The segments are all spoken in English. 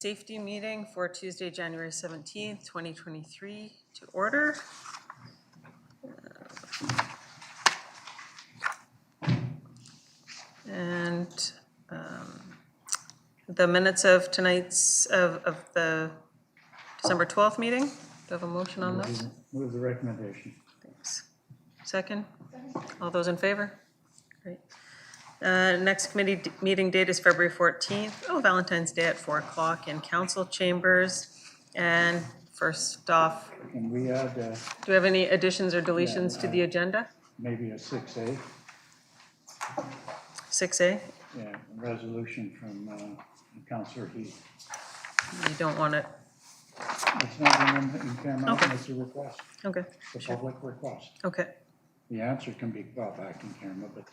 safety meeting for Tuesday, January 17th, 2023 to order. And the minutes of tonight's, of the December 12th meeting. Do you have a motion on those? Move the recommendation. Thanks. Second? All those in favor? Great. Next committee meeting date is February 14th. Oh, Valentine's Day at 4 o'clock in council chambers. And first off, Can we add do we have any additions or deletions to the agenda? maybe a 6A? 6A? Yeah, a resolution from Councillor Heath. You don't want it? It's not in camera, Okay. it's a request, Okay, a public request. okay, The answer can be brought back in camera, but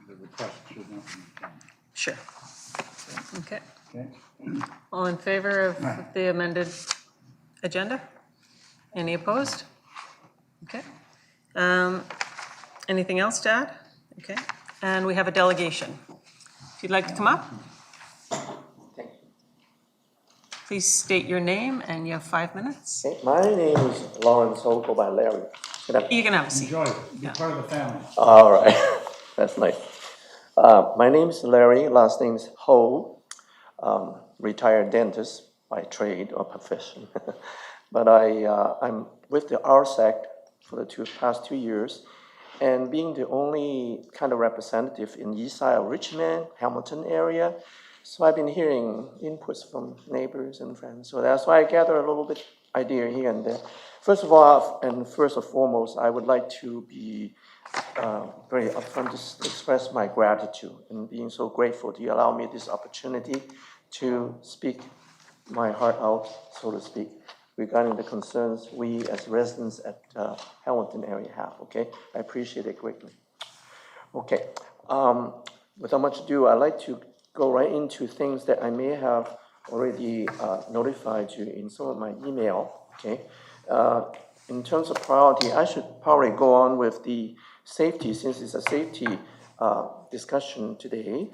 the request should not be in camera. sure. Okay. Okay? All in favor of the amended agenda? Any opposed? Okay. Anything else to add? Okay. And we have a delegation. If you'd like to come up, please state your name and you have 5 minutes. Okay, my name is Lawrence Ho, go by Larry. You can have a seat. Enjoy it, be part of the family. All right, that's nice. My name is Larry, last name is Ho, retired dentist by trade or profession. But I'm with the RSAC for the past 2 years, and being the only kind of representative in east side of Richmond, Hamilton area. So I've been hearing inputs from neighbors and friends. So that's why I gather a little bit idea here and there. First of all, and first and foremost, I would like to be very upfront to express my gratitude and being so grateful to allow me this opportunity to speak my heart out, so to speak, regarding the concerns we as residents at Hamilton area have, okay? I appreciate it greatly. Okay, without much ado, I'd like to go right into things that I may have already notified you in some of my email, okay? In terms of priority, I should probably go on with the safety, since it's a safety discussion today.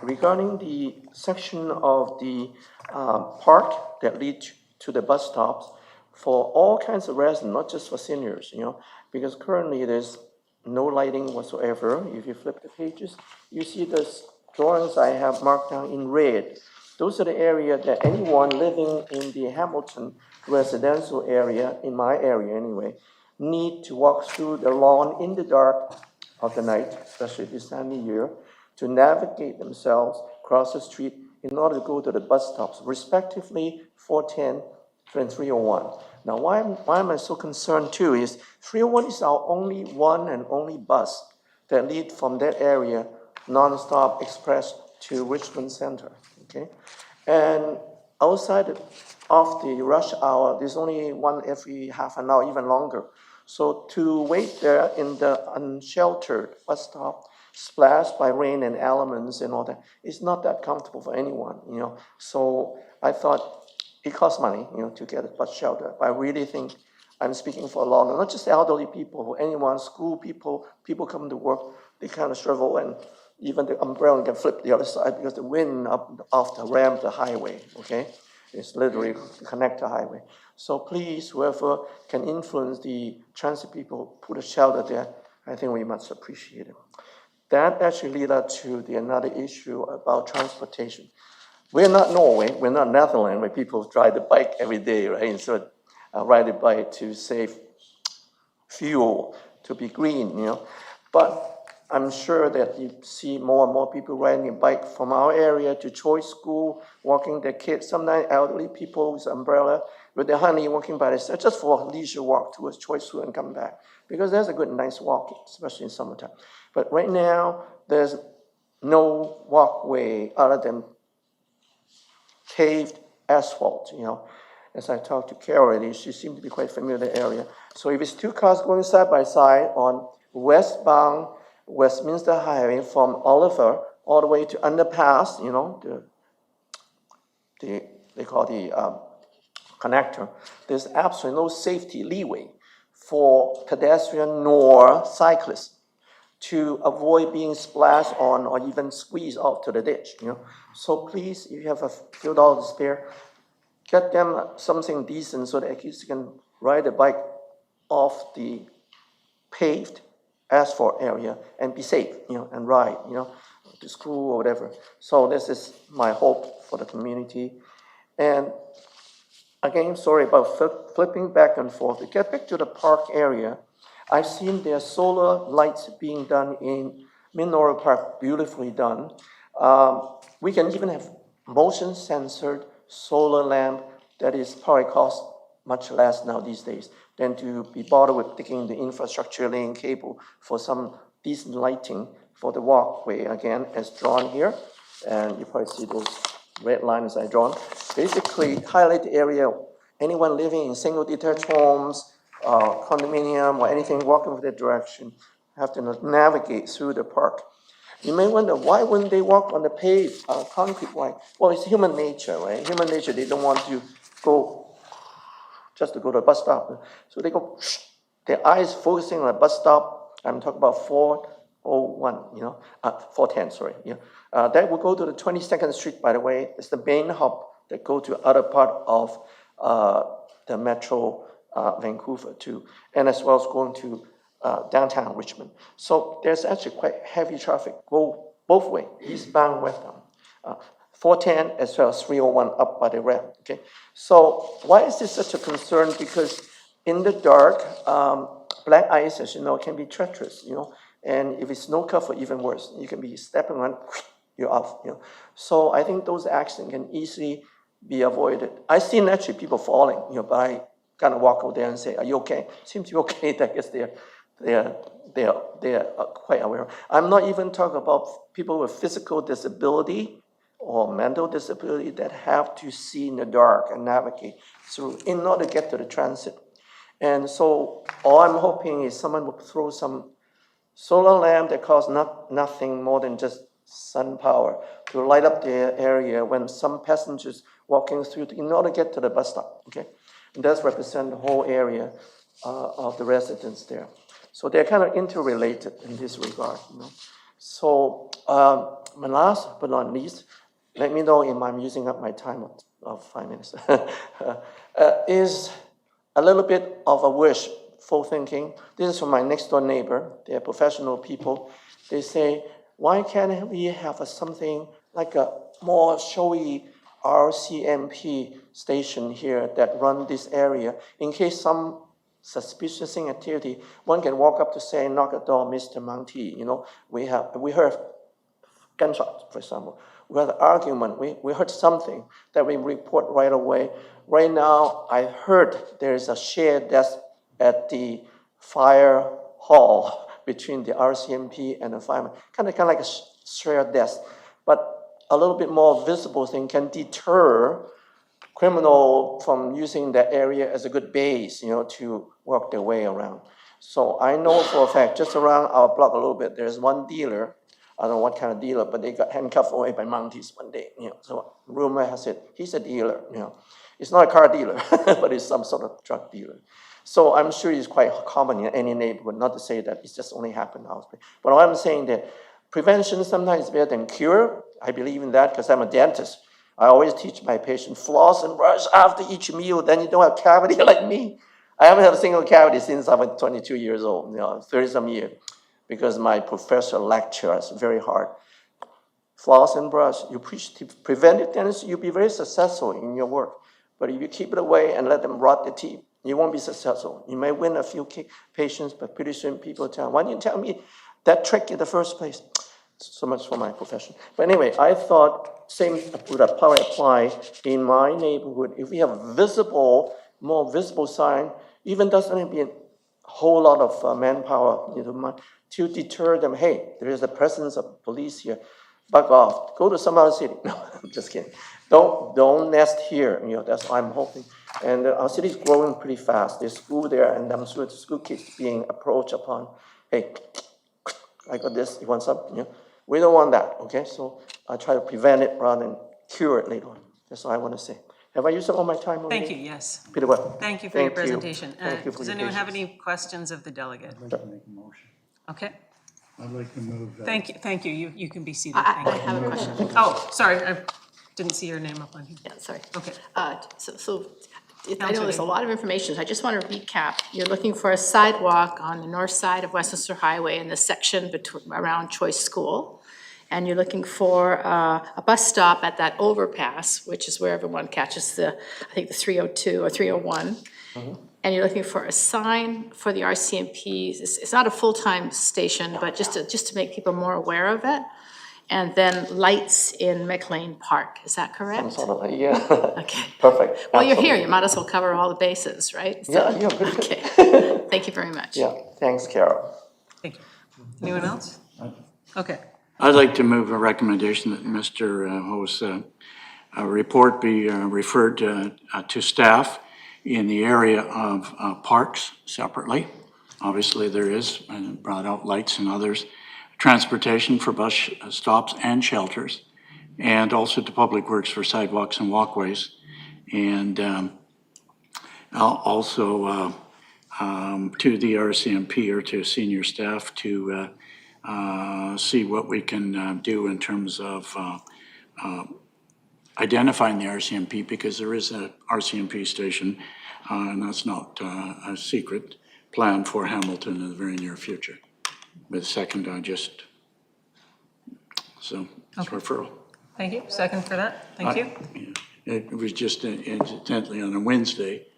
Regarding the section of the park that leads to the bus stops for all kinds of residents, not just for seniors, because currently there's no lighting whatsoever. If you flip the pages, you see those drawings I have marked down in red. Those are the area that anyone living in the Hamilton residential area, in my area anyway, need to walk through the lawn in the dark of the night, especially this time of year, to navigate themselves across the street in order to go to the bus stops, respectively 410 and 301. Now, why am I so concerned too is 301 is our only one and only bus that lead from that area non-stop express to Richmond Center, okay? And outside of the rush hour, there's only one every half an hour, even longer. So to wait there in the unsheltered bus stop, splashed by rain and elements and all that, it's not that comfortable for anyone, So I thought it costs money, to get a bus shelter. But I really think I'm speaking for a lot, not just elderly people, anyone, school people come to work, they kind of struggle, and even the umbrella can flip the other side because the wind up off the ramp, the highway, okay? It's literally connect the highway. So please, whoever can influence the transit people, put a shelter there, I think we must appreciate it. That actually led us to another issue about transportation. We're not Norway, we're not Netherlands, where people ride the bike every day, right? Instead of ride the bike to save fuel, to be green, But I'm sure that you see more and more people riding a bike from our area to Choice School, walking their kids, sometimes elderly people with umbrella, with their honey walking by themselves, just for a leisure walk towards Choice School and come back. Because there's a good, nice walk, especially in summertime. But right now, there's no walkway other than paved asphalt, As I talked to Carol, she seemed to be quite familiar with the area. So if it's two cars going side by side on westbound Westminster Highway from Oliver all the way to underpass, they call the connector, there's absolutely no safety leeway for pedestrian nor cyclists to avoid being splashed on or even squeezed off to the ditch, So please, if you have a few dollars to spare, get them something decent so that at least you can ride a bike off the paved asphalt area and be safe, and ride, to school or whatever. So this is my hope for the community. And again, sorry about flipping back and forth. To get back to the park area, I've seen their solar lights being done in Minoru Park, beautifully done. We can even have motion censored solar lamp that is probably cost much less now these days than to be bothered with taking the infrastructure laying cable for some decent lighting for the walkway, again, as drawn here. And you probably see those red lines I drawn. Basically, highlight the area, anyone living in single detached homes, condominium, or anything walking in that direction have to navigate through the park. You may wonder, why wouldn't they walk on the paved concrete way? Well, it's human nature, right? Human nature, they don't want to go just to go to a bus stop. So they go, their eyes focusing on a bus stop. I'm talking about 401, 410, sorry. That will go to the 22nd Street, by the way. It's the main hub that go to other part of the Metro Vancouver too, and as well as going to downtown Richmond. So there's actually quite heavy traffic go both ways, eastbound, westbound. 410 as well as 301 up by the ramp, okay? So why is this such a concern? Because in the dark, black ice, as you know, can be treacherous, and if it's snow cover, even worse. You can be stepping on, you're off, So I think those accidents can easily be avoided. I've seen actually people falling, but I kind of walk over there and say, "Are you okay?" Seems you're okay. I guess they're quite aware. I'm not even talking about people with physical disability or mental disability that have to see in the dark and navigate through in order to get to the transit. And so all I'm hoping is someone will throw some solar lamp that costs nothing more than just sun power to light up the area when some passengers walking through in order to get to the bus stop, okay? And that's represent the whole area of the residents there. So they're kind of interrelated in this regard, So my last but not least, let me know if I'm using up my time of 5 minutes, is a little bit of a wishful thinking. This is from my next door neighbor. They're professional people. They say, why can't we have something like a more showy RCMP station here that run this area in case some suspicious activity, one can walk up to say, knock at the door, Mr. Monty, we heard gunshots, for example. We had an argument, we heard something that we report right away. Right now, I heard there's a shared desk at the fire hall between the RCMP and the firemen, kind of like a shared desk, but a little bit more visible thing can deter criminal from using that area as a good base, to work their way around. So I know for a fact, just around our block a little bit, there's one dealer, I don't know what kind of dealer, but they got handcuffed away by Mounties one day, So rumor has it, he's a dealer, It's not a car dealer, but it's some sort of drug dealer. So I'm sure it's quite common in any neighborhood, not to say that it's just only happened out. But I'm saying that prevention sometimes is better than cure. I believe in that because I'm a dentist. I always teach my patients, floss and brush after each meal, then you don't have cavity like me. I haven't had a single cavity since I was 22 years old, 30-some years, because my professor lectures very hard. Floss and brush, you preach preventive dentistry, you'll be very successful in your work. But if you keep it away and let them rot the teeth, you won't be successful. You may win a few patients, but pretty soon people tell, why didn't you tell me that trick in the first place? So much for my profession. But anyway, I thought same would probably apply in my neighborhood. If we have more visible sign, even doesn't be a whole lot of manpower to deter them. Hey, there is a presence of police here. Back off. Go to some other city. No, I'm just kidding. Don't nest here. That's what I'm hoping. And our city is growing pretty fast. There's school there, and I'm sure the school kids being approached upon. Hey, I got this. You want some? We don't want that. Okay, so I try to prevent it rather than cure it later on. That's all I want to say. Have I used up all my time already? Thank you, yes. Peter, what? Thank you for your presentation. Thank you for Does your anyone have patience. any questions of the delegate? I'd like to make a motion. Okay. I'd like to move. Thank you. You can be seated. I Thank you. have a question. Oh, sorry, I didn't see your name up on here. Yeah, sorry. Okay. I know there's a lot of information, so I just want to recap. You're looking for a sidewalk on the north side of Westminster Highway in the section around Choice School. And you're looking for a bus stop at that overpass, which is where everyone catches I think the 302 or 301. And you're looking for a sign for the RCMP. It's not a full-time station, but just to make people more aware of it. And then lights in McLean Park, is that correct? Sort of like, yeah. Okay. Perfect. Well, you're here, Absolutely. you might as well cover all the bases, right? Yeah, yeah, good. Okay, thank you very much. Yeah, thanks, Carol. Thank you. Anyone else? Okay. I'd like to move a recommendation that Mr. Ho's report be referred to staff in the area of parks separately. Obviously, there is, and brought out lights and others, transportation for bus stops and shelters, and also to Public Works for sidewalks and walkways. And also to the RCMP or to senior staff to see what we can do in terms of identifying the RCMP, because there is a RCMP station, and that's not a secret, plan for Hamilton in the very near future. With second, so it's referral. Thank you. Second for that. Thank you. It was just incidentally on a Wednesday.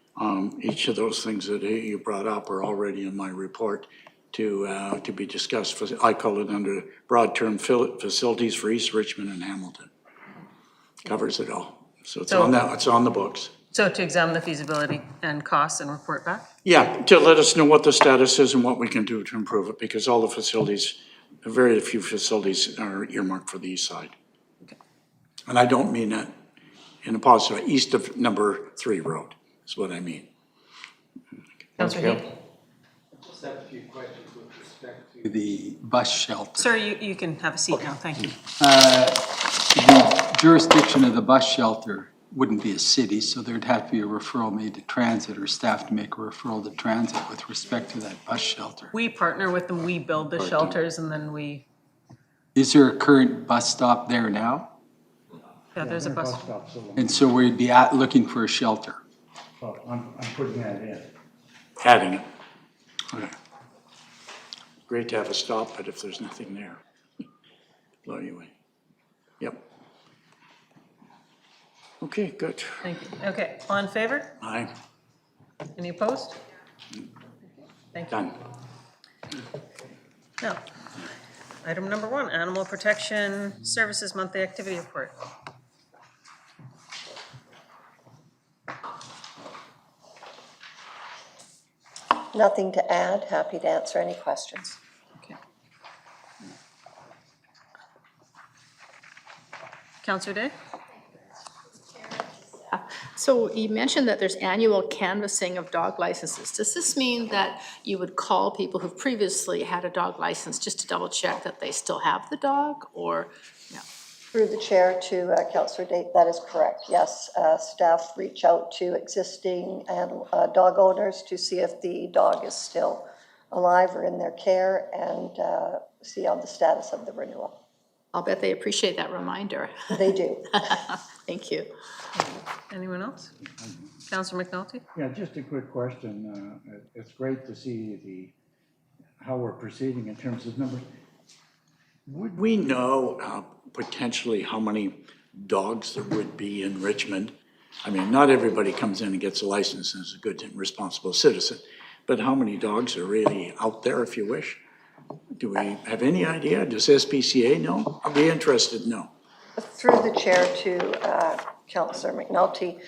Each of those things that you brought up are already in my report to be discussed. I call it under broad term facilities for East Richmond and Hamilton. Covers it all. So it's on that. It's on the books. So to examine the feasibility and costs and report back? Yeah, to let us know what the status is and what we can do to improve it, because all the facilities, very few facilities are earmarked for the east side. Okay. And I don't mean that in a positive, east of number 3 road is what I mean. Councilor Heath? Just have a few questions with respect to the bus shelter. Sir, you can have a seat now. Thank you. The jurisdiction of the bus shelter wouldn't be a city, so there'd have to be a referral made to transit or staff to make a referral to transit with respect to that bus shelter. We partner with them. We build the shelters and then Is there a current bus stop there now? yeah, there's a bus. Stop so long. And so we'd be looking for a shelter. So I'm putting that in. Adding it. Okay. Great to have a stop, but if there's nothing there. Well, anyway. Yep. Okay, good. Thank you. Okay, all in favor? Aye, Any opposed? Thank you. done. Now, item number 1, Animal Protection Services Monthly Activity Report. Nothing to add. Happy to answer any questions. Okay. Councillor Day? So you mentioned that there's annual canvassing of dog licenses. Does this mean that you would call people who've previously had a dog license just to double check that they still have the dog, or, no? Through the chair to Councillor Date, that is correct. Yes, staff reach out to existing dog owners to see if the dog is still alive or in their care, and see on the status of the renewal. I'll bet they appreciate that reminder. They do. Thank you. Anyone else? Councillor McNulty? Yeah, just a quick question. It's great to see how we're proceeding in terms of numbers. Would we know potentially how many dogs there would be in Richmond? I mean, not everybody comes in and gets a license and is a good and responsible citizen, but how many dogs are really out there, if you wish? Do we have any idea? Does SPCA know? I'd be interested to know. Through the chair to Councillor McNulty,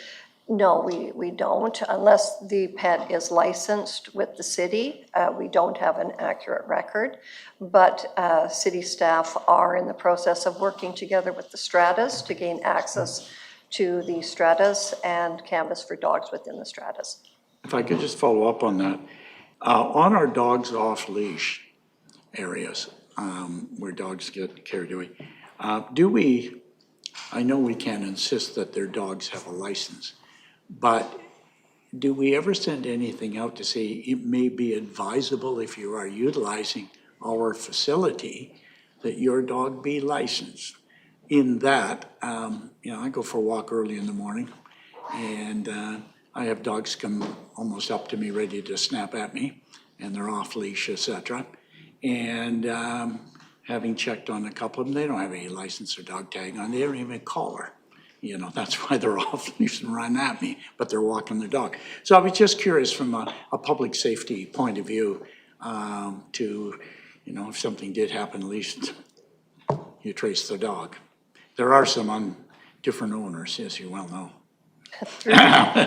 no, we don't. Unless the pet is licensed with the city, we don't have an accurate record. But city staff are in the process of working together with the stratas to gain access to the stratas and canvass for dogs within the stratas. If I could just follow up on that. On our dogs off leash areas where dogs get carried away, I know we can't insist that their dogs have a license, but do we ever send anything out to say it may be advisable if you are utilizing our facility, that your dog be licensed. In that, I go for a walk early in the morning, and I have dogs come almost up to me ready to snap at me, and they're off leash, etc. And having checked on a couple of them, they don't have any license or dog tag on. They don't even have a collar. That's why they're off leash and run at me, but they're walking their dog. So I was just curious from a public safety point of view to, if something did happen, at least you trace the dog. There are some on different owners, as you well know.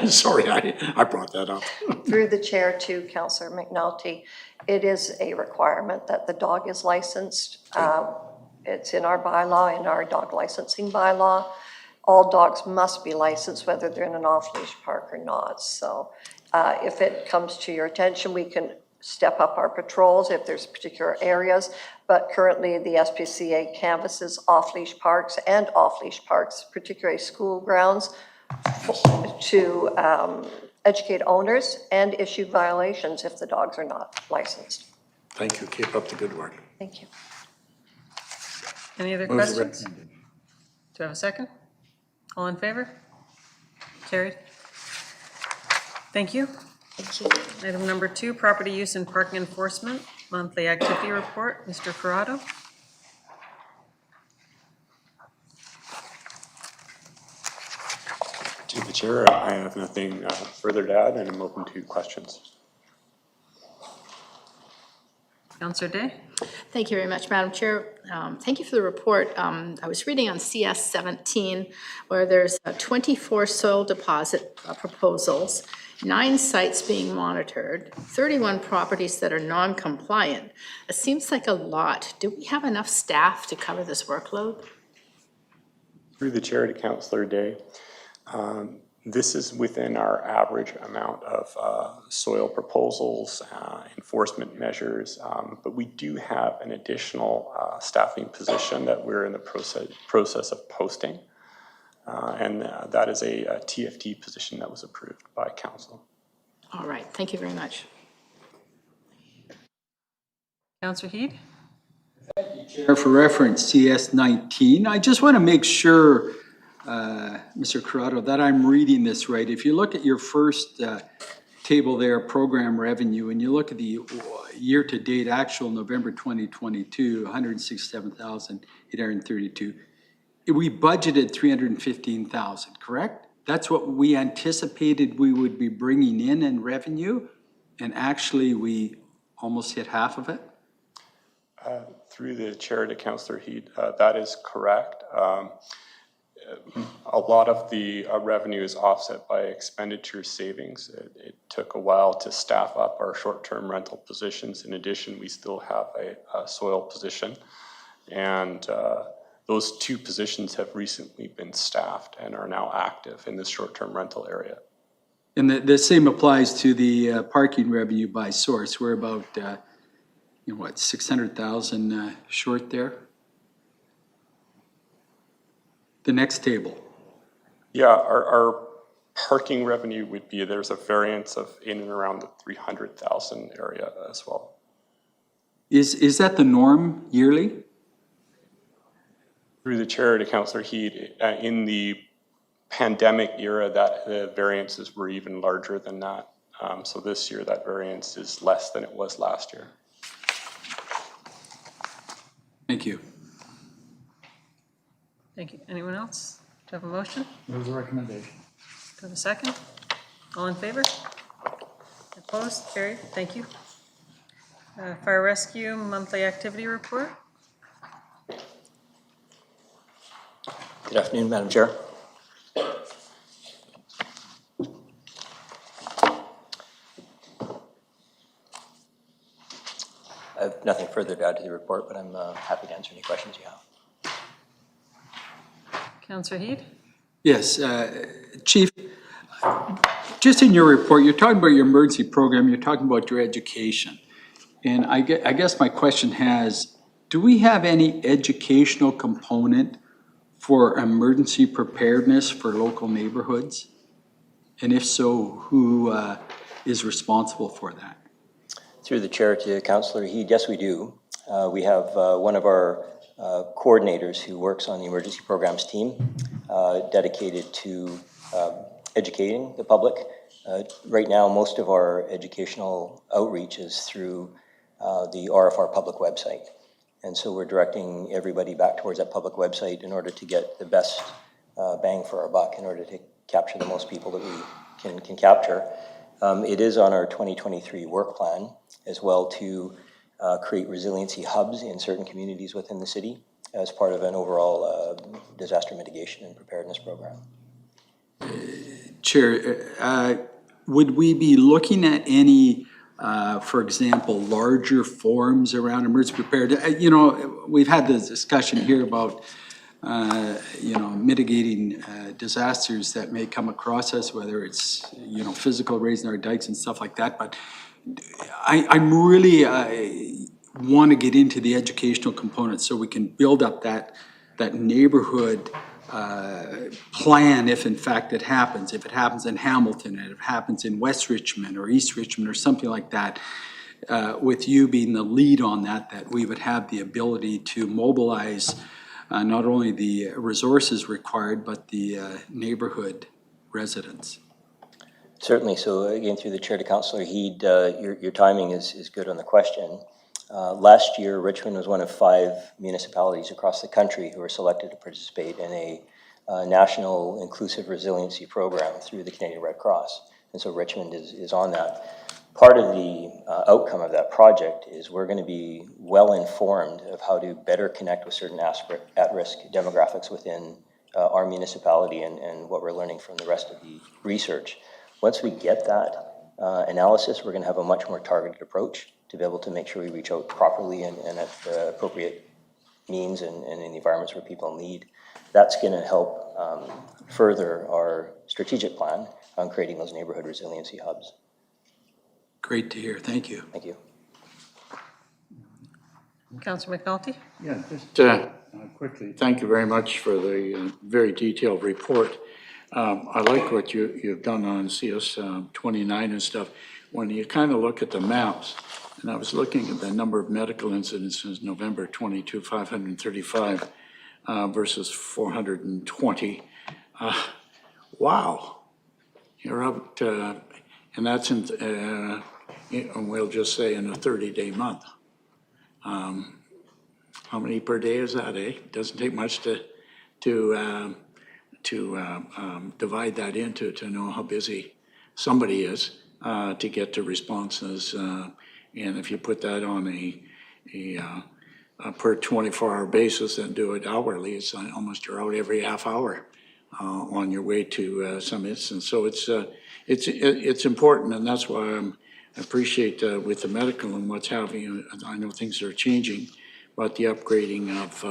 Sorry, I brought that up. Through the chair to Councillor McNulty, it is a requirement that the dog is licensed. It's in our bylaw, in our dog licensing bylaw. All dogs must be licensed, whether they're in an off-leash park or not. So if it comes to your attention, we can step up our patrols if there's particular areas. But currently, the SPCA canvasses off-leash parks, particularly school grounds, to educate owners and issue violations if the dogs are not licensed. Thank you. Keep up the good work. Thank you. Any other Move as questions? Do recommended. I have a second? All in favor? Carried. Thank you. Thank you. Item number 2, property use and parking enforcement, monthly activity report. Mr. Corrado? To the chair, I have nothing further to add, and I'm open to questions. Councillor Day? Thank you very much, Madam Chair. Thank you for the report. I was reading on CS 17 where there's 24 soil deposit proposals, 9 sites being monitored, 31 properties that are non-compliant. It seems like a lot. Do we have enough staff to cover this workload? Through the chair to Councillor Day, this is within our average amount of soil proposals, enforcement measures, but we do have an additional staffing position that we're in the process of posting, and that is a TFT position that was approved by council. All right, thank you very much. Councillor Heed? Chair, for reference, CS 19, I just want to make sure, Mr. Corrado, that I'm reading this right. If you look at your first table there, program revenue, and you look at the year-to-date actual November 2022, 167,832, we budgeted 315,000, correct? That's what we anticipated we would be bringing in revenue, and actually we almost hit half of it? Through the chair to Councillor Heed, that is correct. A lot of the revenue is offset by expenditure savings. It took a while to staff up our short-term rental positions. In addition, we still have a soil position. And those 2 positions have recently been staffed and are now active in the short-term rental area. And the same applies to the parking revenue by source. We're about, 600,000 short there? The next table. Yeah, our parking revenue would be, there's a variance of in and around the 300,000 area as well. Is that the norm yearly? Through the chair to Councillor Heed, in the pandemic era, that the variances were even larger than that. So this year, that variance is less than it was last year. Thank you. Thank you. Anyone else? Do I have a motion? Move the recommendation. Do I have a second? All in favor? Opposed? Carried. Thank you. Fire rescue monthly activity report. Good afternoon, Madam Chair. I have nothing further to add to the report, but I'm happy to answer any questions you have. Councillor Heed? Yes, Chief, just in your report, you're talking about your emergency program, you're talking about your education. And I guess my question do we have any educational component for emergency preparedness for local neighborhoods? And if so, who is responsible for that? Through the chair to Councillor Heed, yes, we do. We have one of our coordinators who works on the emergency programs team dedicated to educating the public. Right now, most of our educational outreach is through the RFR public website. And so we're directing everybody back towards that public website in order to get the best bang for our buck, in order to capture the most people that we can capture. It is on our 2023 work plan as well to create resiliency hubs in certain communities within the city as part of an overall disaster mitigation and preparedness program. Chair, would we be looking at any, for example, larger forums around emergency preparedness? You know, we've had this discussion here about, you know, mitigating disasters that may come across us, whether it's, you know, physical, raising our dikes and stuff like that. But I'm really want to get into the educational component so we can build up that neighborhood plan if in fact it happens. If it happens in Hamilton, and if it happens in West Richmond or East Richmond or something like that, with you being the lead on that we would have the ability to mobilize not only the resources required, but the neighborhood residents. Certainly. So again, through the chair to Councillor Heed, your timing is good on the question. Last year, Richmond was one of 5 municipalities across the country who were selected to participate in a national inclusive resiliency program through the Canadian Red Cross. And so Richmond is on that. Part of the outcome of that project is we're going to be well informed of how to better connect with certain at-risk demographics within our municipality and what we're learning from the rest of the research. Once we get that analysis, we're going to have a much more targeted approach to be able to make sure we reach out properly and at the appropriate means and in the environments where people need. That's going to help further our strategic plan on creating those neighborhood resiliency hubs. Great to hear. Thank you. Thank you. Councillor McNulty? Yeah, just quickly, thank you very much for the very detailed report. I like what you've done on CS 29 and stuff. When you kind of look at the maps, and I was looking at the number of medical incidents since November 22, 535 versus 420. Wow. You're up to, and that's in, we'll just say in a 30-day month. How many per day is that, eh? Doesn't take much to divide that into to know how busy somebody is to get to responses. And if you put that on a per 24-hour basis and do it hourly, it's almost you're out every half hour on your way to some instance. So it's important, and that's why I appreciate with the medical and what's happening. I know things are changing, but the upgrading of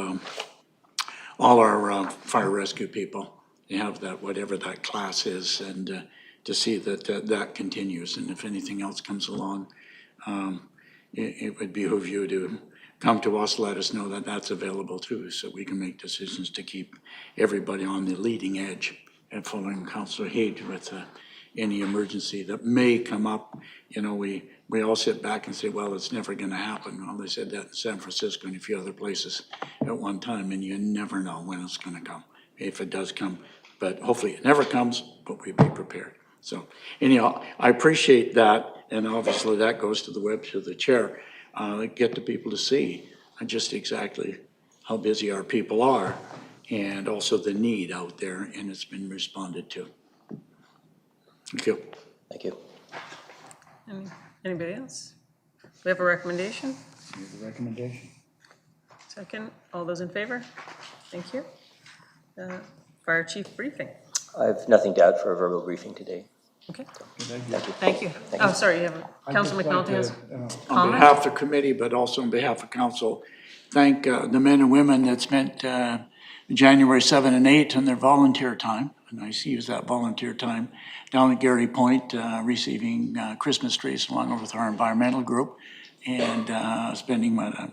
all our fire rescue people, they have that, whatever that class is, and to see that continues. And if anything else comes along, it would behoove you to come to us, let us know that that's available too, so we can make decisions to keep everybody on the leading edge. And following Councillor Heed with any emergency that may come up, you know, we all sit back and say, well, it's never going to happen. Well, they said that in San Francisco and a few other places at one time, and you never know when it's going to come, if it does come. But hopefully it never comes, but we be prepared. So anyhow, I appreciate that, and obviously that goes to the web, to the chair, get the people to see just exactly how busy our people are, and also the need out there, and it's been responded to. Thank you. Thank you. Anybody else? We have a recommendation? You have a recommendation? Second, all those in favor? Thank you. Fire chief briefing. I have nothing to add for a verbal briefing today. Okay, Thank you. thank you. Oh, sorry, you have, Councillor McNulty has On comment? behalf of the committee, but also on behalf of council, thank the men and women that spent January 7 and 8 on their volunteer time. And I use that volunteer time down at Gary Point, receiving Christmas trees along with our environmental group, and spending I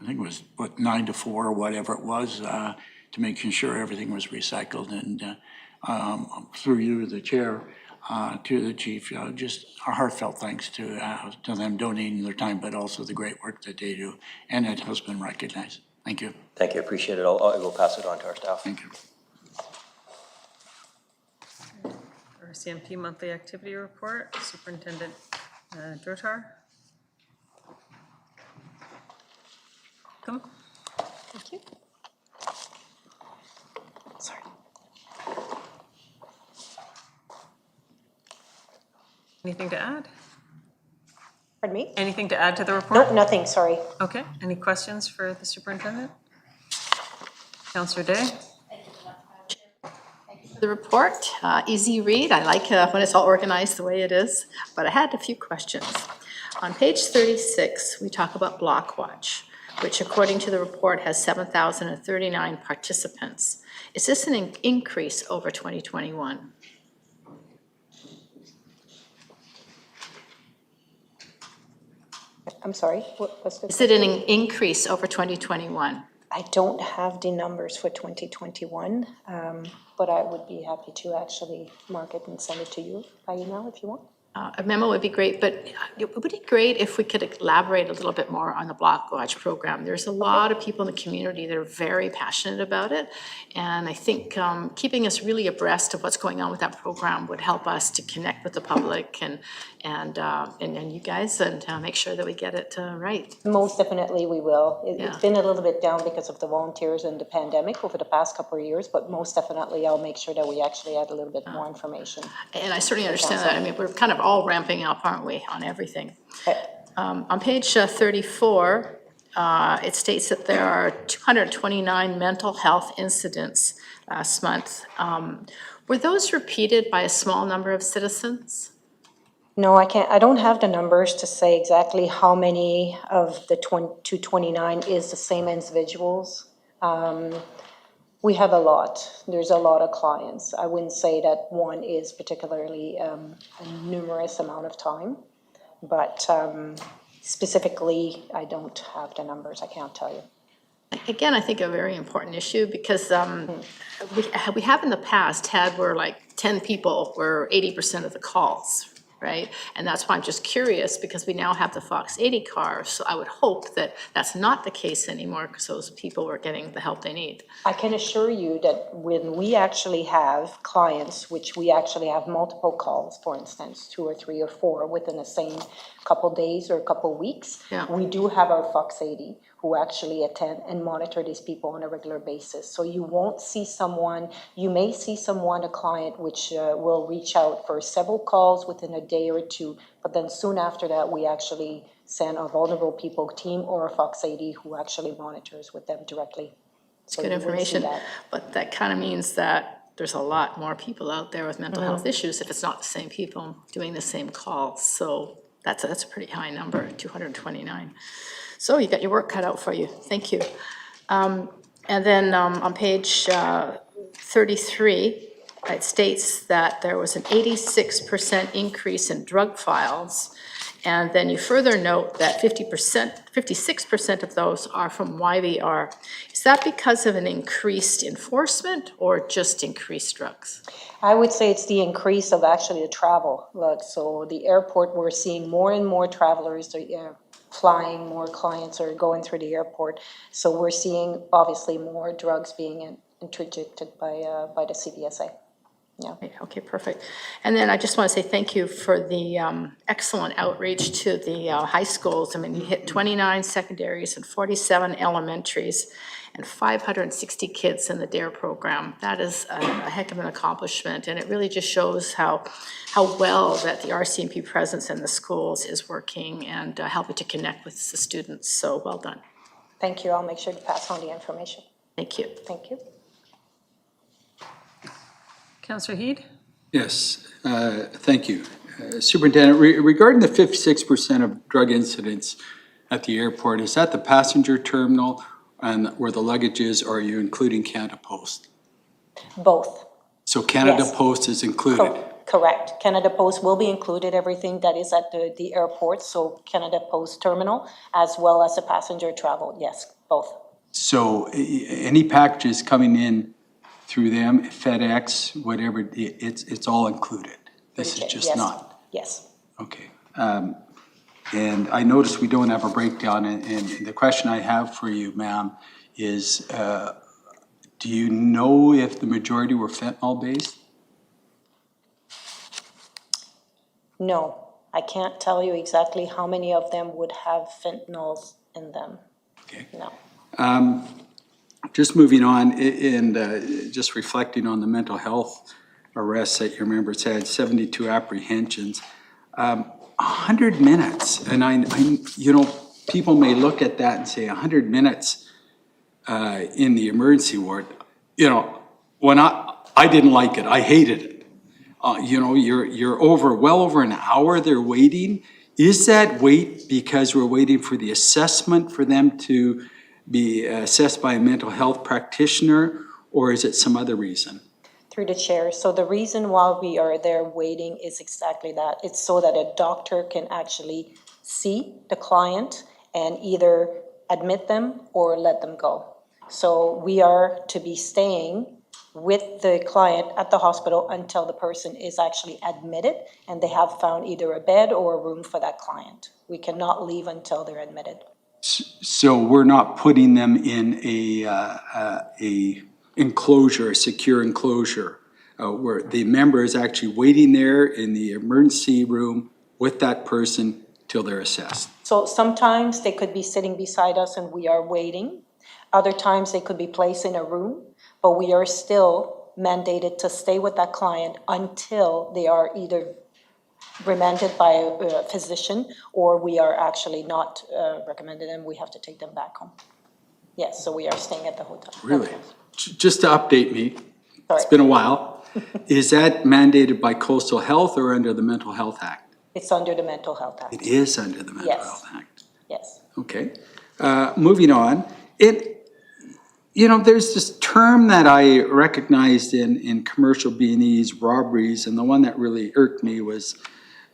think it was 9 to 4 or whatever it was, to making sure everything was recycled. And through you, the chair, to the chief. Just our heartfelt thanks to them donating their time, but also the great work that they do, and it has been recognized. Thank you. Thank you, appreciate it. I will pass it on to our staff. Thank you. Our CMP monthly activity report, Superintendent Drotar. Come. Thank you. Sorry. Anything to add? Pardon me? Anything to add to the report? Nope, nothing, sorry. Okay, any questions for the superintendent? Counselor Day? The report, easy read. I like when it's all organized the way it is, but I had a few questions. On page 36, we talk about Block Watch, which according to the report has 7,039 participants. Is this an increase over 2021? I'm sorry, what was the? Is it an increase over 2021? I don't have the numbers for 2021, but I would be happy to actually mark it and send it to you by email if you want. A memo would be great, but it would be great if we could elaborate a little bit more on the Block Watch program. There's a lot of people in the community that are very passionate about it, and I think keeping us really abreast of what's going on with that program would help us to connect with the public and you guys, and make sure that we get it right. Most definitely we will. It's Yeah. been a little bit down because of the volunteers and the pandemic over the past couple of years, but most definitely I'll make sure that we actually add a little bit more information. And I certainly understand that. I mean, we're kind of all ramping up, aren't we, on everything? On page 34, it states that there are 229 mental health incidents last month. Were those repeated by a small number of citizens? No, I don't have the numbers to say exactly how many of the 229 is the same individuals. We have a lot. There's a lot of clients. I wouldn't say that one is particularly a numerous amount of time, but specifically, I don't have the numbers. I can't tell you. Again, I think a very important issue because we have in the past had where like 10 people were 80% of the calls, right? And that's why I'm just curious because we now have the Fox 80 car. So I would hope that that's not the case anymore because those people were getting the help they need. I can assure you that when we actually have clients, which we actually have multiple calls, for instance, 2 or 3 or 4 within the same couple days or a couple weeks, Yeah. we do have our Fox 80 who actually attend and monitor these people on a regular basis. So you won't see someone, you may see someone, a client, which will reach out for several calls within a day or two, but then soon after that, we actually send a vulnerable people team or a Fox 80 who actually monitors with them directly. It's good information, but that kind of means that there's a lot more people out there with mental health issues if it's not the same people doing the same calls. So that's a pretty high number, 229. So you got your work cut out for you. Thank you. And then on page 33, it states that there was an 86% increase in drug files. And then you further note that 56% of those are from YVR. Is that because of an increased enforcement or just increased drugs? I would say it's the increase of actually the travel. Like, so the airport, we're seeing more and more travelers flying, more clients are going through the airport. So we're seeing obviously more drugs being interdicted by the CBSA. Yeah. Okay, perfect. And then I just want to say thank you for the excellent outreach to the high schools. I mean, you hit 29 secondaries and 47 elementaries and 560 kids in the DARE program. That is a heck of an accomplishment, and it really just shows how well that the RCMP presence in the schools is working and helping to connect with the students. So well done. Thank you. I'll make sure to pass on the information. Thank you. Thank you. Counselor Heed? Yes, thank you. Superintendent, regarding the 56% of drug incidents at the airport, is that the passenger terminal and where the luggage is, or are you including Canada Post? Both. So Canada Yes. Post is included? Correct. Canada Post will be included, everything that is at the airport, so Canada Post terminal, as well as the passenger travel, yes, both. So any packages coming in through them, FedEx, whatever, it's all included? This is Yes, just not? Yes. Okay. And I noticed we don't have a breakdown, and the question I have for you, ma'am, is do you know if the majority were fentanyl-based? No, I can't tell you exactly how many of them would have fentanyls in them. Okay. No. Just moving on, and just reflecting on the mental health arrests that your members had, 72 apprehensions, 100 minutes, and I, you know, people may look at that and say 100 minutes in the emergency ward. You know, when I didn't like it, I hated it. You know, you're well over an hour there waiting. Is that wait because we're waiting for the assessment for them to be assessed by a mental health practitioner, or is it some other reason? Through the chair. So the reason why we are there waiting is exactly that. It's so that a doctor can actually see the client and either admit them or let them go. So we are to be staying with the client at the hospital until the person is actually admitted and they have found either a bed or a room for that client. We cannot leave until they're admitted. So we're not putting them in a enclosure, a secure enclosure, where the member is actually waiting there in the emergency room with that person till they're assessed. So sometimes they could be sitting beside us and we are waiting. Other times they could be placed in a room, but we are still mandated to stay with that client until they are either remanded by a physician or we are actually not recommended and we have to take them back home. Yes, so we are staying at the hotel. Really? Just to update me, it's Sorry. been a while, is that mandated by Coastal Health or under the Mental Health Act? It's under the Mental Health Act. It is under the Mental Yes. Health Act. Yes. Okay. Moving on. You know, there's this term that I recognized in commercial B&Es, robberies, and the one that really irked me was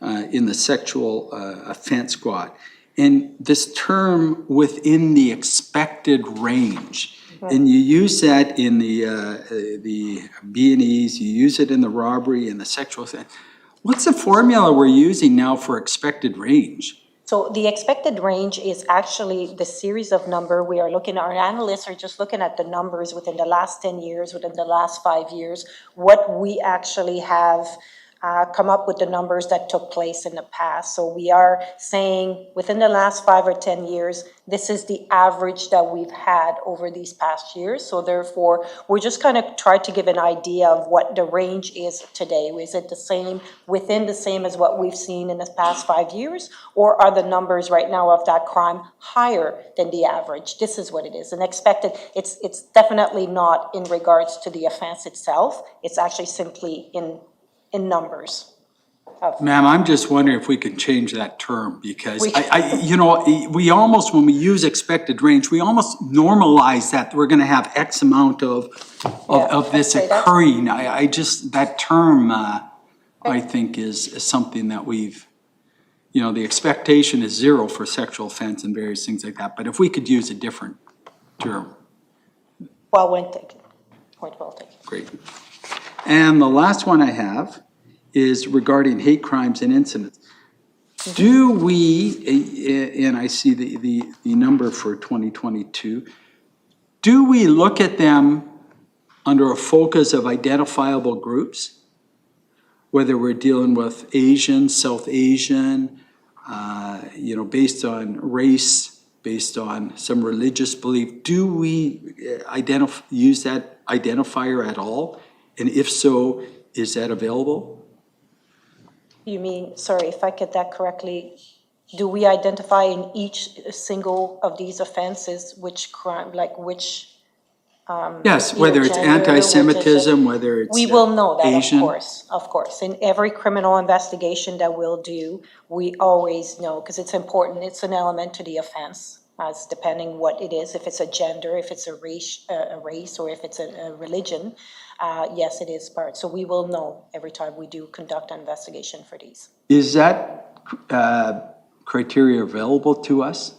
in the sexual offense squad. And this term within the expected range. And you use that in the B&Es, you use it in the robbery and the sexual offense. What's the formula we're using now for expected range? So the expected range is actually the series of number we are looking at. Our analysts are just looking at the numbers within the last 10 years, within the last 5 years, what we actually have come up with the numbers that took place in the past. So we are saying within the last 5 or 10 years, this is the average that we've had over these past years. So therefore, we're just kind of trying to give an idea of what the range is today. Is it the same, within the same as what we've seen in the past 5 years? Or are the numbers right now of that crime higher than the average? This is what it is. And expected, it's definitely not in regards to the offense itself. It's actually simply in numbers. Ma'am, I'm just wondering if we can change that term because We- you know, we almost, when we use expected range, we almost normalize that we're gonna have X amount of this okay, that's- occurring. I just, that term, I think is something that we've, you know, the expectation is 0 for sexual offense and various things like that, but if we could use a different term, Well taken. Point well taken. great. And the last one I have is regarding hate crimes and incidents. Do we, and I see the number for 2022, do we look at them under a focus of identifiable groups? Whether we're dealing with Asian, South Asian, you know, based on race, based on some religious belief, do we use that identifier at all? And if so, is that available? You mean, sorry, if I get that correctly, do we identify in each single of these offenses which crime, like which? Yes, whether it's gender, anti-Semitism, whether it's We will know that, Asian. of course. In every criminal investigation that we'll do, we always know, because it's important, it's an element to the offense, as depending what it is, if it's a gender, if it's a race, or if it's a religion. Yes, it is part. So we will know every time we do conduct an investigation for these. Is that criteria available to us?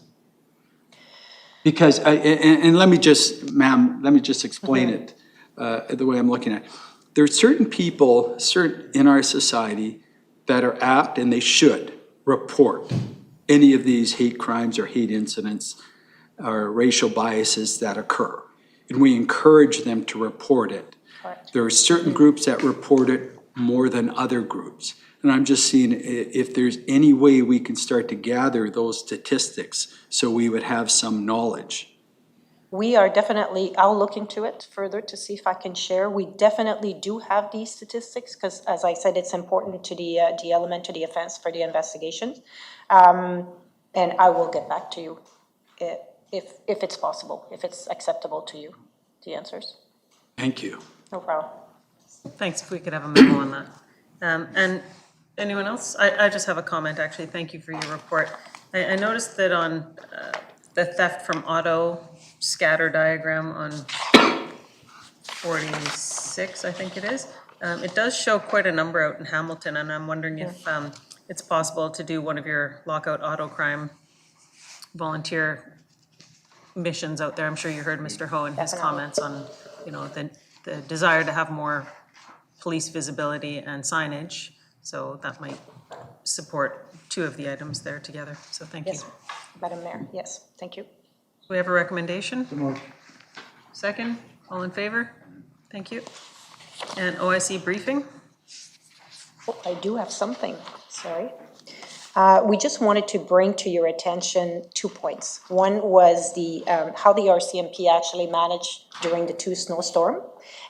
Because, and let me just, ma'am, let me just explain it the way I'm looking at it. There are certain people in our society that are apt, and they should, report any of these hate crimes or hate incidents or racial biases that occur. And we encourage them to report it. There are certain groups that report it more than other groups. And I'm just seeing if there's any way we can start to gather those statistics so we would have some knowledge. We are definitely, I'll look into it further to see if I can share. We definitely do have these statistics because, as I said, it's important to the element to the offense for the investigation. And I will get back to you if it's possible, if it's acceptable to you, the answers. Thank you. No problem. Thanks, if we could have a memo on that. And anyone else? I just have a comment, actually. Thank you for your report. I noticed that on the theft from auto scatter diagram on 46, I think it is, it does show quite a number out in Hamilton, and I'm wondering if it's possible to do one of your lockout auto crime volunteer missions out there. I'm sure you heard Mr. Ho and his comments on, you know, the desire to have more police visibility and signage. So that might support two of the items there together. So thank you. Yes, Madam Mayor, yes, thank you. We have a recommendation? So moved. Second, all in favor? Thank you. And OIC briefing? Oh, I do have something, sorry. We just wanted to bring to your attention 2 points. One was the how the RCMP actually managed during the 2 snowstorm.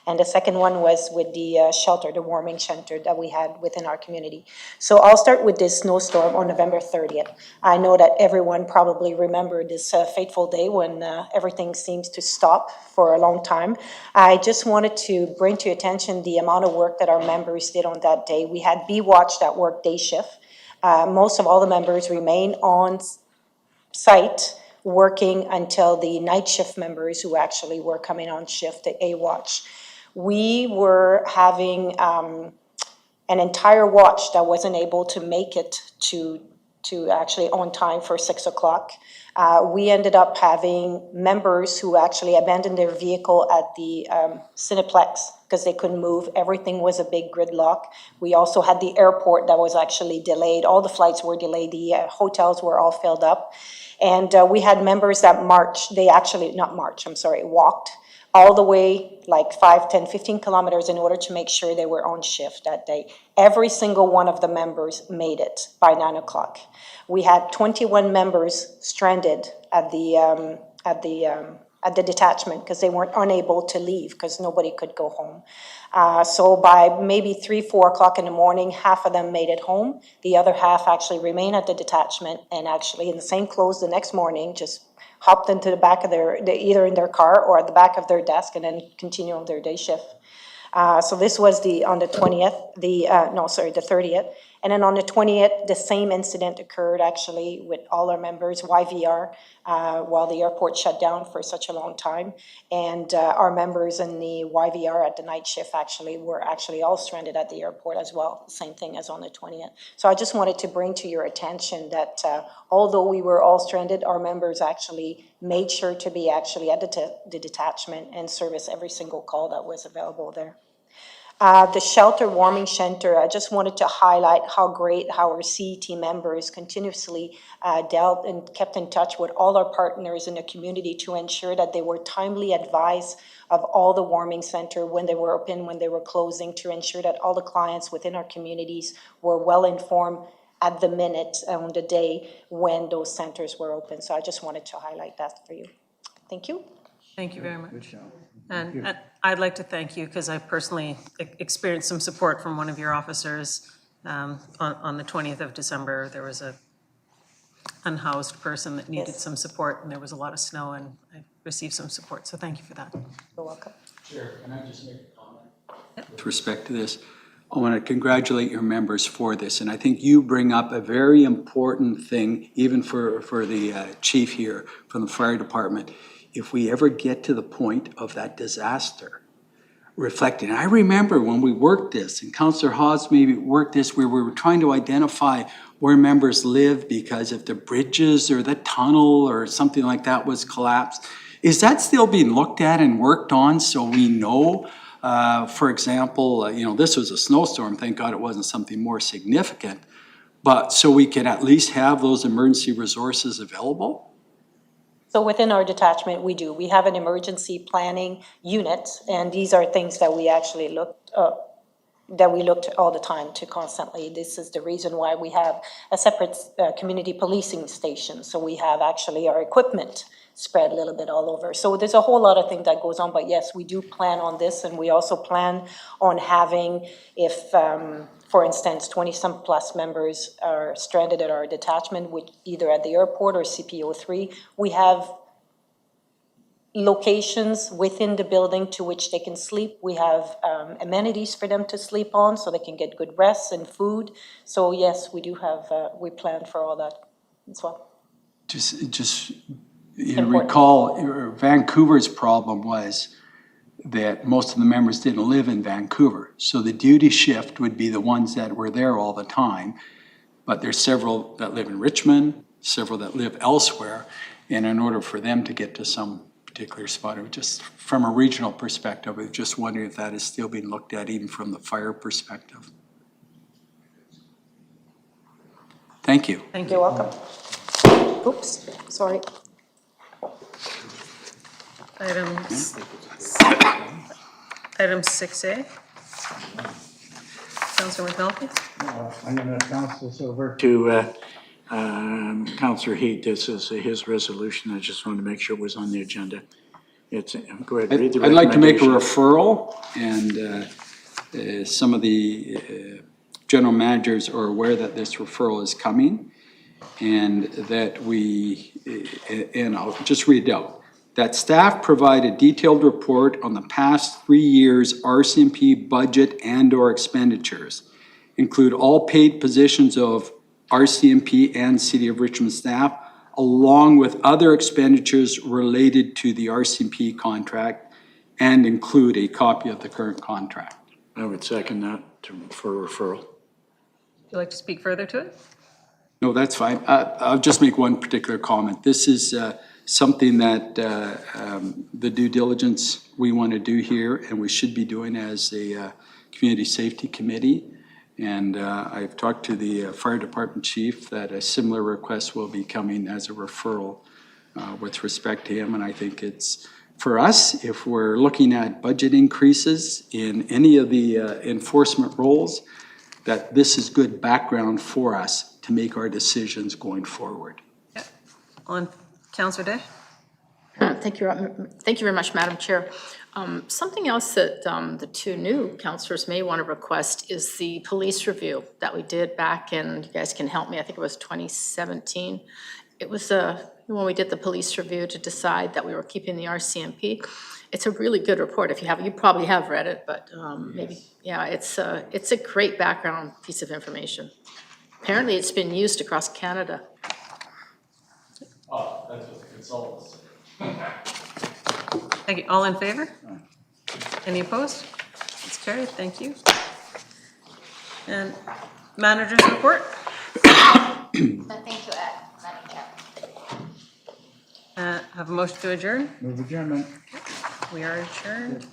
And the second one was with the shelter, the warming shelter that we had within our community. So I'll start with this snowstorm on November 30th. I know that everyone probably remembered this fateful day when everything seems to stop for a long time. I just wanted to bring to your attention the amount of work that our members did on that day. We had B-Watch that worked day shift. Most of all the members remain on site working until the night shift members who actually were coming on shift, the A-Watch. We were having an entire watch that wasn't able to make it to actually on time for 6 o'clock. We ended up having members who actually abandoned their vehicle at the Cineplex because they couldn't move. Everything was a big gridlock. We also had the airport that was actually delayed. All the flights were delayed. The hotels were all filled up. And we had members that marched. They actually, not marched, I'm sorry, walked all the way like 5, 10, 15 kilometers in order to make sure they were on shift that day. Every single one of the members made it by 9 o'clock. We had 21 members stranded at the detachment because they weren't unable to leave because nobody could go home. So by maybe 3, 4 o'clock in the morning, half of them made it home. The other half actually remained at the detachment and actually in the same clothes the next morning, just hopped into the back of either in their car or at the back of their desk and then continue on their day shift. So this was on the 20th, the 30th. And then on the 20th, the same incident occurred actually with all our members, YVR, while the airport shut down for such a long time. And our members in the YVR at the night shift actually were all stranded at the airport as well, same thing as on the 20th. So I just wanted to bring to your attention that although we were all stranded, our members actually made sure to be actually at the detachment and service every single call that was available there. The shelter, warming shelter, I just wanted to highlight how great how our CET members continuously dealt and kept in touch with all our partners in the community to ensure that they were timely advised of all the warming center when they were open, when they were closing, to ensure that all the clients within our communities were well informed at the minute on the day when those centers were open. So I just wanted to highlight that for you. Thank you. Thank you very much. And I'd like to thank you because I personally experienced some support from one of your officers on the 20th of December. There was a unhoused person that needed some support and there was a lot of snow and I received some support. So thank you for that. You're welcome. Chair, can I just make a comment? With respect to this, I want to congratulate your members for this. And I think you bring up a very important thing, even for the chief here from the fire department. If we ever get to the point of that disaster, reflecting. I remember when we worked this, and Councillor Hawes maybe worked this, where we were trying to identify where members live because if the bridges or the tunnel or something like that was collapsed. Is that still being looked at and worked on so we know For example, this was a snowstorm, thank God it wasn't something more significant. But so we can at least have those emergency resources available? So within our detachment, we do. We have an emergency planning unit, and these are things that we actually looked all the time to constantly. This is the reason why we have a separate community policing station. So we have actually our equipment spread a little bit all over. So there's a whole lot of things that goes on, but yes, we do plan on this, and we also plan on having, if, for instance, 20-some plus members are stranded at our detachment, with either at the airport or CPO3, we have locations within the building to which they can sleep. We have amenities for them to sleep on so they can get good rest and food. So yes, we do have, we plan for all that as well. Just you Important. recall, Vancouver's problem was that most of the members didn't live in Vancouver. So the duty shift would be the ones that were there all the time. But there's several that live in Richmond, several that live elsewhere. And in order for them to get to some particular spot, it was just from a regional perspective, I was just wondering if that is still being looked at even from the fire perspective. Thank you. Thank You're you. welcome. Oops, sorry. Item 6A. Councillor McNulty? I'm going to pass this over to Councillor Heed. This is his resolution. I just wanted to make sure it was on the agenda. Go ahead, read the I'd like to make a recommendation. referral, and some of the general managers are aware that this referral is coming, and that and I'll just read it out. That staff provide a detailed report on the past 3 years' RCMP budget and/or expenditures, include all paid positions of RCMP and City of Richmond staff, along with other expenditures related to the RCMP contract, and include a copy of the current contract. I would second that for referral. Would you like to speak further to it? No, that's fine. I'll just make one particular comment. This is something that the due diligence we want to do here, and we should be doing as a community safety committee. And I've talked to the fire department chief that a similar request will be coming as a referral with respect to him. And I think it's, for us, if we're looking at budget increases in any of the enforcement roles, that this is good background for us to make our decisions going forward. Yeah. On Councillor Day? Thank you very much, Madam Chair. Something else that the two new councillors may want to request is the police review that we did back in, you guys can help me, I think it was 2017. It was when we did the police review to decide that we were keeping the RCMP. It's a really good report. If you haven't, you probably have read it, but maybe, yeah, it's a great background piece of information. Apparently, it's been used across Canada. Oh, that's what the consultants. Thank you. All in favor? Any opposed? It's carried. Thank you. And manager's report? Nothing to add, Madam Chair. Have a motion to adjourn? Move adjournment. We are adjourned.